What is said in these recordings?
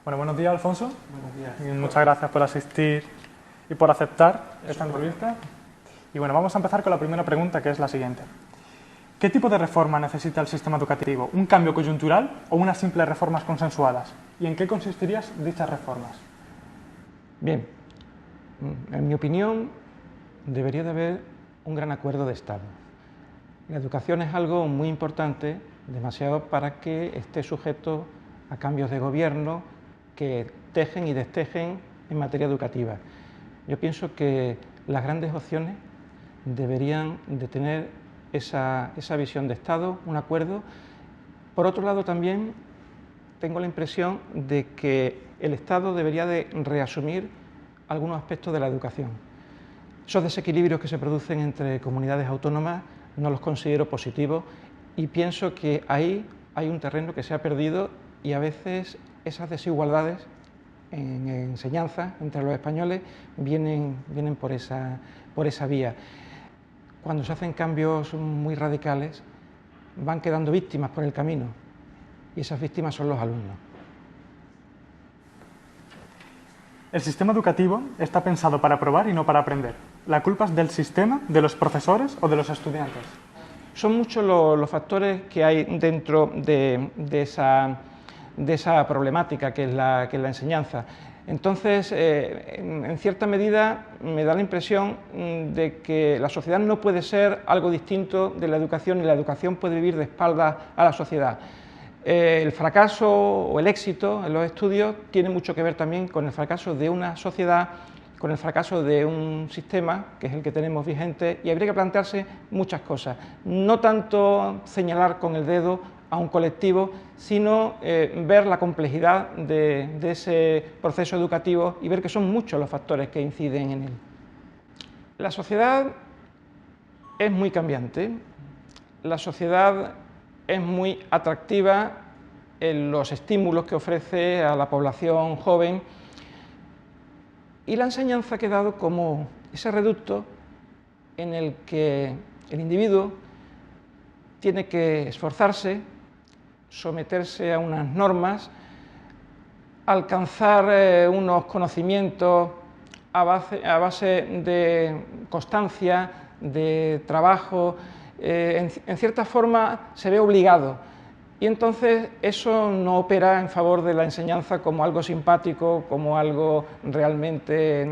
Bueno, buenos días, Alfonso. Buenos días. Y muchas gracias por asistir y por aceptar esta entrevista. Y bueno, vamos a empezar con la primera pregunta, que es la siguiente. ¿Qué tipo de reforma necesita el sistema educativo? ¿Un cambio coyuntural o unas simples reformas consensuadas? ¿Y en qué consistirían dichas reformas? Bien, en mi opinión, debería de haber un gran acuerdo de Estado. La educación es algo muy importante, demasiado para que esté sujeto a cambios de gobierno que tejen y destejen en materia educativa. Yo pienso que las grandes opciones deberían de tener esa visión de Estado, un acuerdo. Por otro lado, también tengo la impresión de que el Estado debería de reasumir algunos aspectos de la educación. Esos desequilibrios que se producen entre comunidades autónomas no los considero positivos y pienso que ahí hay un terreno que se ha perdido y a veces esas desigualdades en enseñanza entre los españoles vienen por esa vía. Cuando se hacen cambios muy radicales van quedando víctimas por el camino y esas víctimas son los alumnos. El sistema educativo está pensado para probar y no para aprender. ¿La culpa es del sistema, de los profesores o de los estudiantes? Son muchos los factores que hay dentro de esa problemática que es la enseñanza. Entonces, en cierta medida, me da la impresión de que la sociedad no puede ser algo distinto de la educación y la educación puede vivir de espaldas a la sociedad. El fracaso o el éxito en los estudios tiene mucho que ver también con el fracaso de una sociedad, con el fracaso de un sistema, que es el que tenemos vigente, y habría que plantearse muchas cosas. No tanto señalar con el dedo a un colectivo, sino ver la complejidad de ese proceso educativo y ver que son muchos los factores que inciden en él. La sociedad es muy cambiante, la sociedad es muy atractiva en los estímulos que ofrece a la población joven y la enseñanza ha quedado como ese reducto en el que el individuo tiene que esforzarse, someterse a unas normas, alcanzar unos conocimientos a base de constancia, de trabajo, en cierta forma se ve obligado y entonces eso no opera en favor de la enseñanza como algo simpático, como algo realmente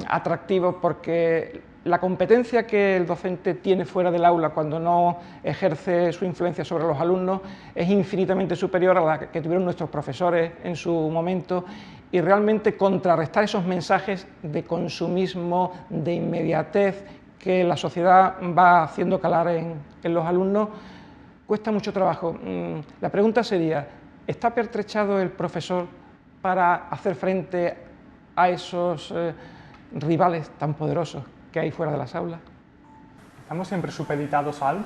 atractivo, porque la competencia que el docente tiene fuera del aula cuando no ejerce su influencia sobre los alumnos es infinitamente superior a la que tuvieron nuestros profesores en su momento y realmente contrarrestar esos mensajes de consumismo, de inmediatez que la sociedad va haciendo calar en los alumnos cuesta mucho trabajo. La pregunta sería, ¿está pertrechado el profesor para hacer frente a esos rivales tan poderosos que hay fuera de las aulas? ¿Estamos siempre supeditados a algo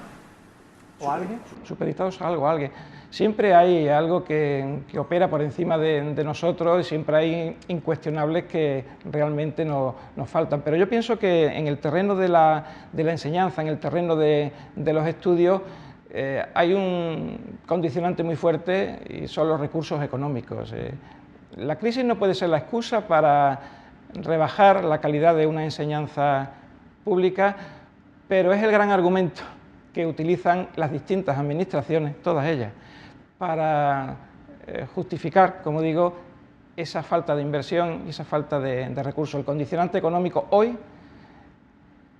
o a alguien? Supeditados a algo, a alguien. Siempre hay algo que opera por encima de nosotros y siempre hay incuestionables que realmente nos faltan. Pero yo pienso que en el terreno de la enseñanza, en el terreno de los estudios, hay un condicionante muy fuerte y son los recursos económicos. La crisis no puede ser la excusa para rebajar la calidad de una enseñanza pública, pero es el gran argumento que utilizan las distintas administraciones, todas ellas, para justificar, como digo, esa falta de inversión y esa falta de recursos. El condicionante económico hoy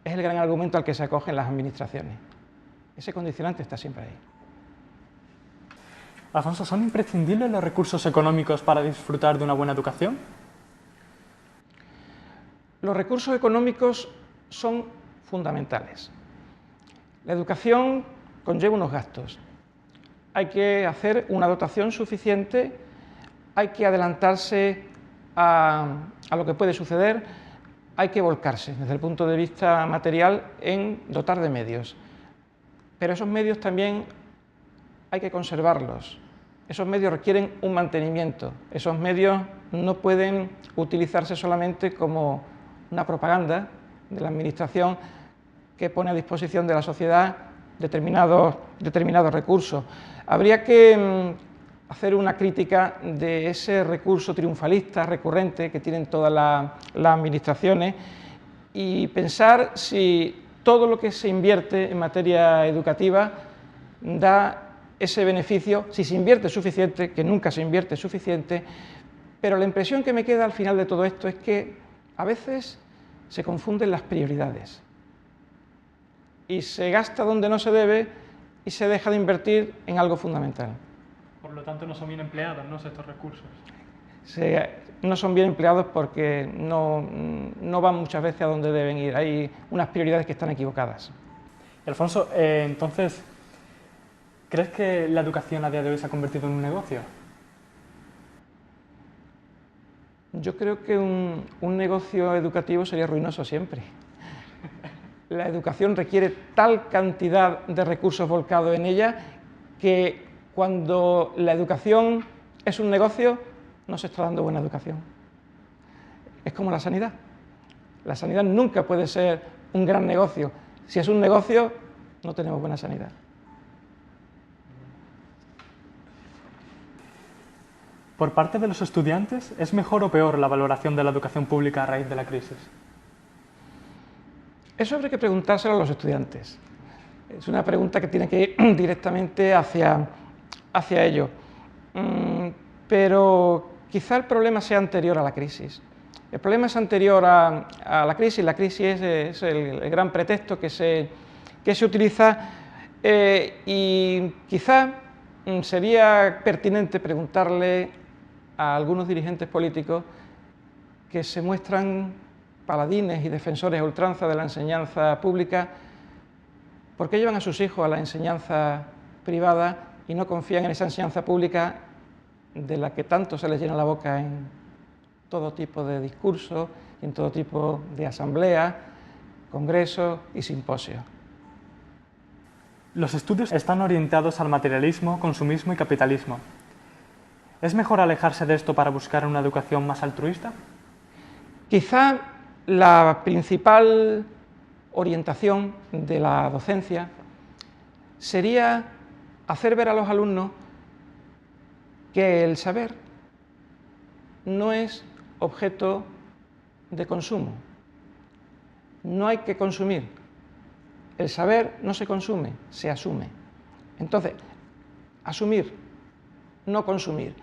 es el gran argumento al que se acogen las administraciones. Ese condicionante está siempre ahí. Alfonso, ¿son imprescindibles los recursos económicos para disfrutar de una buena educación? Los recursos económicos son fundamentales. La educación conlleva unos gastos. Hay que hacer una dotación suficiente, hay que adelantarse a lo que puede suceder, hay que volcarse desde el punto de vista material en dotar de medios. Pero esos medios también hay que conservarlos. Esos medios requieren un mantenimiento. Esos medios no pueden utilizarse solamente como una propaganda de la administración que pone a disposición de la sociedad determinados recursos. Habría que hacer una crítica de ese recurso triunfalista recurrente que tienen todas las administraciones y pensar si todo lo que se invierte en materia educativa da ese beneficio, si se invierte suficiente, que nunca se invierte suficiente, pero la impresión que me queda al final de todo esto es que a veces se confunden las prioridades y se gasta donde no se debe y se deja de invertir en algo fundamental. Por lo tanto, no son bien empleados, ¿no?, estos recursos. No son bien empleados porque no van muchas veces a donde deben ir. Hay unas prioridades que están equivocadas. Alfonso, entonces, ¿crees que la educación a día de hoy se ha convertido en un negocio? Yo creo que un negocio educativo sería ruinoso siempre. La educación requiere tal cantidad de recursos volcados en ella que cuando la educación es un negocio, no se está dando buena educación. Es como la sanidad. La sanidad nunca puede ser un gran negocio. Si es un negocio, no tenemos buena sanidad. Por parte de los estudiantes, ¿es mejor o peor la valoración de la educación pública a raíz de la crisis? Eso habría que preguntárselo a los estudiantes. Es una pregunta que tiene que ir directamente hacia ellos. Pero quizá el problema sea anterior a la crisis. El problema es anterior a la crisis es el gran pretexto que se utiliza y quizá sería pertinente preguntarle a algunos dirigentes políticos que se muestran paladines y defensores a ultranza de la enseñanza pública, ¿por qué llevan a sus hijos a la enseñanza privada y no confían en esa enseñanza pública de la que tanto se les llena la boca en todo tipo de discursos, en todo tipo de asambleas, congresos y simposios? Los estudios están orientados al materialismo, consumismo y capitalismo. ¿Es mejor alejarse de esto para buscar una educación más altruista? Quizá la principal orientación de la docencia sería hacer ver a los alumnos que el saber no es objeto de consumo. No hay que consumir. El saber no se consume, se asume. Entonces, asumir, no consumir,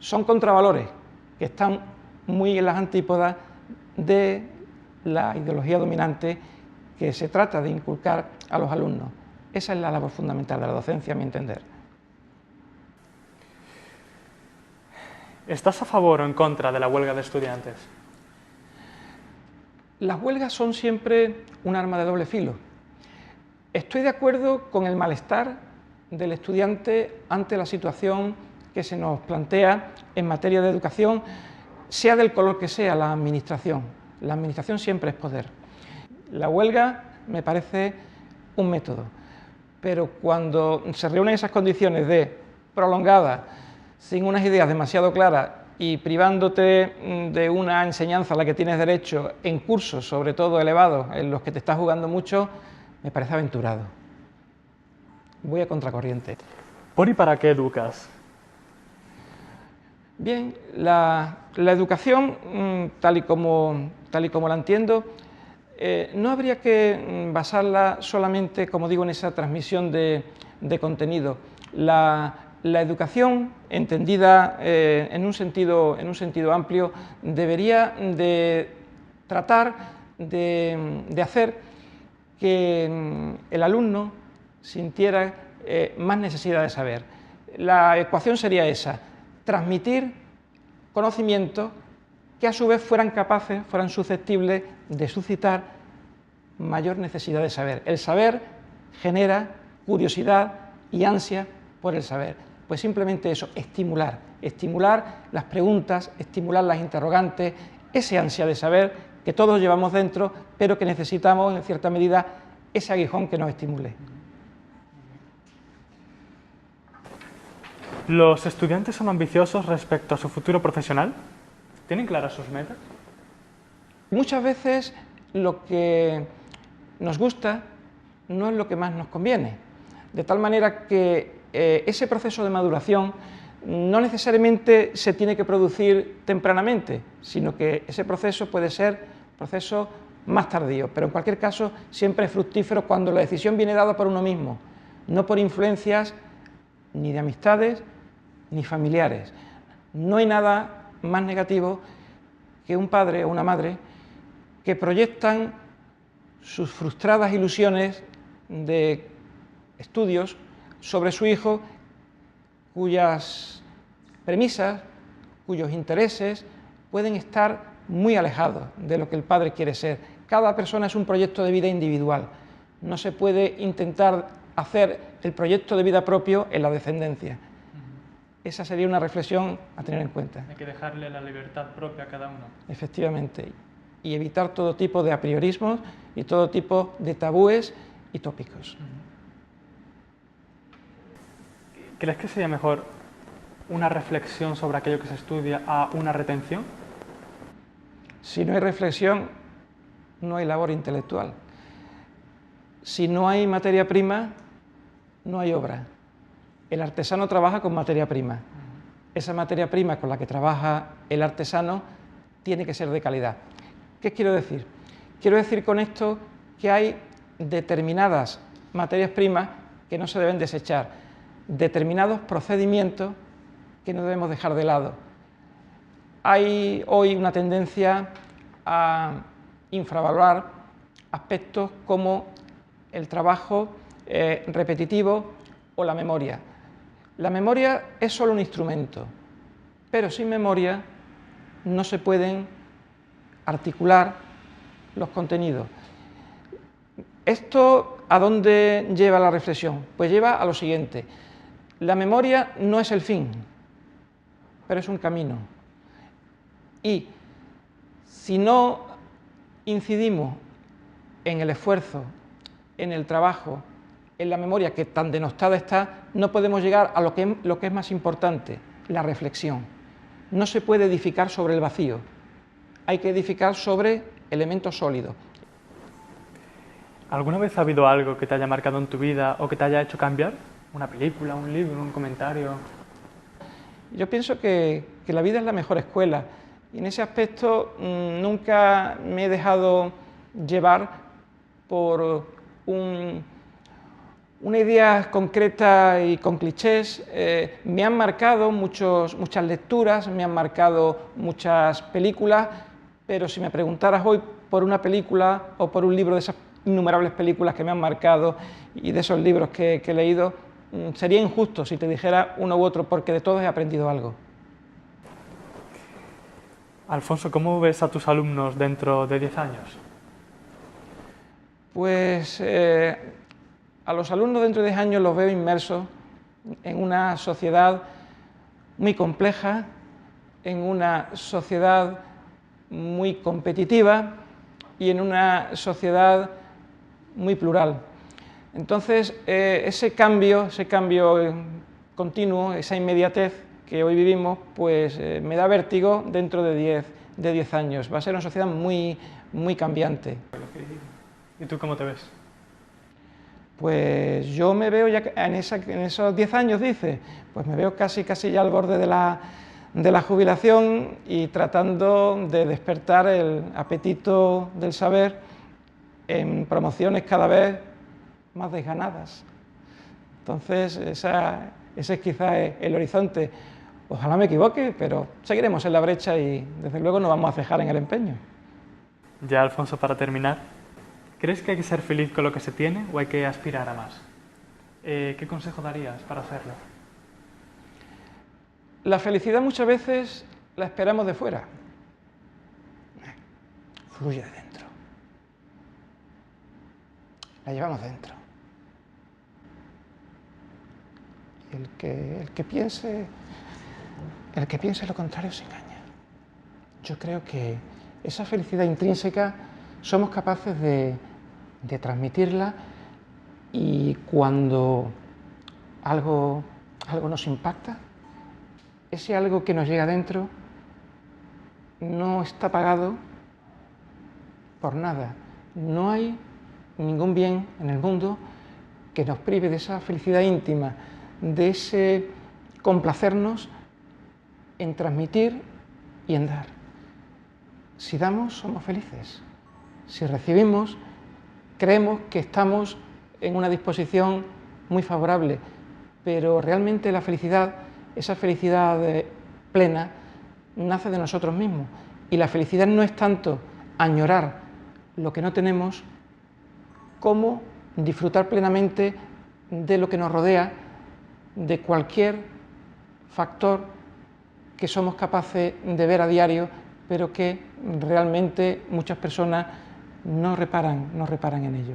son contravalores que están muy en las antípodas de la ideología dominante que se trata de inculcar a los alumnos. Esa es la labor fundamental de la docencia, a mi entender. ¿Estás a favor o en contra de la huelga de estudiantes? Las huelgas son siempre un arma de doble filo. Estoy de acuerdo con el malestar del estudiante ante la situación que se nos plantea en materia de educación, sea del color que sea la administración. La administración siempre es poder. La huelga me parece un método, pero cuando se reúnen esas condiciones de prolongada, sin unas ideas demasiado claras y privándote de una enseñanza a la que tienes derecho en cursos, sobre todo elevados, en los que te estás jugando mucho, me parece aventurado. Voy a contracorriente. ¿Por y para qué educas? Bien, la educación, tal y como la entiendo, no habría que basarla solamente, como digo, en esa transmisión de contenido. La educación, entendida en un sentido amplio, debería de tratar de hacer que el alumno sintiera más necesidad de saber. La ecuación sería esa: transmitir conocimientos que a su vez fueran susceptibles de suscitar mayor necesidad de saber. El saber genera curiosidad y ansia por el saber. Pues simplemente eso, estimular las preguntas, estimular las interrogantes, ese ansia de saber que todos llevamos dentro, pero que necesitamos en cierta medida ese aguijón que nos estimule. ¿Los estudiantes son ambiciosos respecto a su futuro profesional? ¿Tienen claras sus metas? Muchas veces lo que nos gusta no es lo que más nos conviene, de tal manera que ese proceso de maduración no necesariamente se tiene que producir tempranamente, sino que ese proceso puede ser proceso más tardío, pero en cualquier caso siempre es fructífero cuando la decisión viene dada por uno mismo, no por influencias ni de amistades ni familiares. No hay nada más negativo que un padre o una madre que proyectan sus frustradas ilusiones de estudios sobre su hijo, cuyas premisas, cuyos intereses pueden estar muy alejados de lo que el padre quiere ser. Cada persona es un proyecto de vida individual. No se puede intentar hacer el proyecto de vida propio en la descendencia. Esa sería una reflexión a tener en cuenta. Hay que dejarle la libertad propia a cada uno. Efectivamente. Y evitar todo tipo de apriorismos y todo tipo de tabúes y tópicos. ¿Crees que sería mejor una reflexión sobre aquello que se estudia a una retención? Si no hay reflexión, no hay labor intelectual. Si no hay materia prima, no hay obra. El artesano trabaja con materia prima. Esa materia prima con la que trabaja el artesano tiene que ser de calidad. ¿Qué quiero decir? Quiero decir con esto que hay determinadas materias primas que no se deben desechar, determinados procedimientos que no debemos dejar de lado. Hay hoy una tendencia a infravalorar aspectos como el trabajo repetitivo o la memoria. La memoria es solo un instrumento, pero sin memoria no se pueden articular los contenidos. ¿Esto a dónde lleva la reflexión? Pues lleva a lo siguiente: la memoria no es el fin, pero es un camino. Y si no incidimos en el esfuerzo, en el trabajo, en la memoria que tan denostada está, no podemos llegar a lo que es más importante, la reflexión. No se puede edificar sobre el vacío, hay que edificar sobre elementos sólidos. ¿Alguna vez ha habido algo que te haya marcado en tu vida o que te haya hecho cambiar? ¿Una película, un libro, un comentario? Yo pienso que la vida es la mejor escuela y en ese aspecto nunca me he dejado llevar por una idea concreta y con clichés. Me han marcado muchas lecturas, me han marcado muchas películas, pero si me preguntaras hoy por una película o por un libro de esas innumerables películas que me han marcado y de esos libros que he leído, sería injusto si te dijera uno u otro, porque de todos he aprendido algo. Alfonso, ¿cómo ves a tus alumnos dentro de 10 años? Pues a los alumnos dentro de 10 años los veo inmersos en una sociedad muy compleja, en una sociedad muy competitiva y en una sociedad muy plural. Entonces, ese cambio continuo, esa inmediatez que hoy vivimos, pues me da vértigo dentro de 10 años. Va a ser una sociedad muy cambiante. ¿Y tú cómo te ves? Pues yo me veo ya en esos 10 años, dice, pues me veo casi ya al borde de la jubilación y tratando de despertar el apetito del saber en promociones cada vez más desganadas. Entonces, ese es quizás el horizonte. Ojalá me equivoque, pero seguiremos en la brecha y desde luego no vamos a cejar en el empeño. Ya, Alfonso, para terminar, ¿crees que hay que ser feliz con lo que se tiene o hay que aspirar a más? ¿Qué consejo darías para hacerlo? La felicidad muchas veces la esperamos de fuera. Fluye de dentro. La llevamos dentro. Y el que piense lo contrario se engaña. Yo creo que esa felicidad intrínseca somos capaces de transmitirla, y cuando algo nos impacta, ese algo que nos llega dentro no está pagado por nada. No hay ningún bien en el mundo que nos prive de esa felicidad íntima, de ese complacernos en transmitir y en dar. Si damos, somos felices. Si recibimos, creemos que estamos en una disposición muy favorable, pero realmente la felicidad, esa felicidad plena, nace de nosotros mismos. Y la felicidad no es tanto añorar lo que no tenemos, como disfrutar plenamente de lo que nos rodea, de cualquier factor que somos capaces de ver a diario, pero que realmente muchas personas no reparan en ello.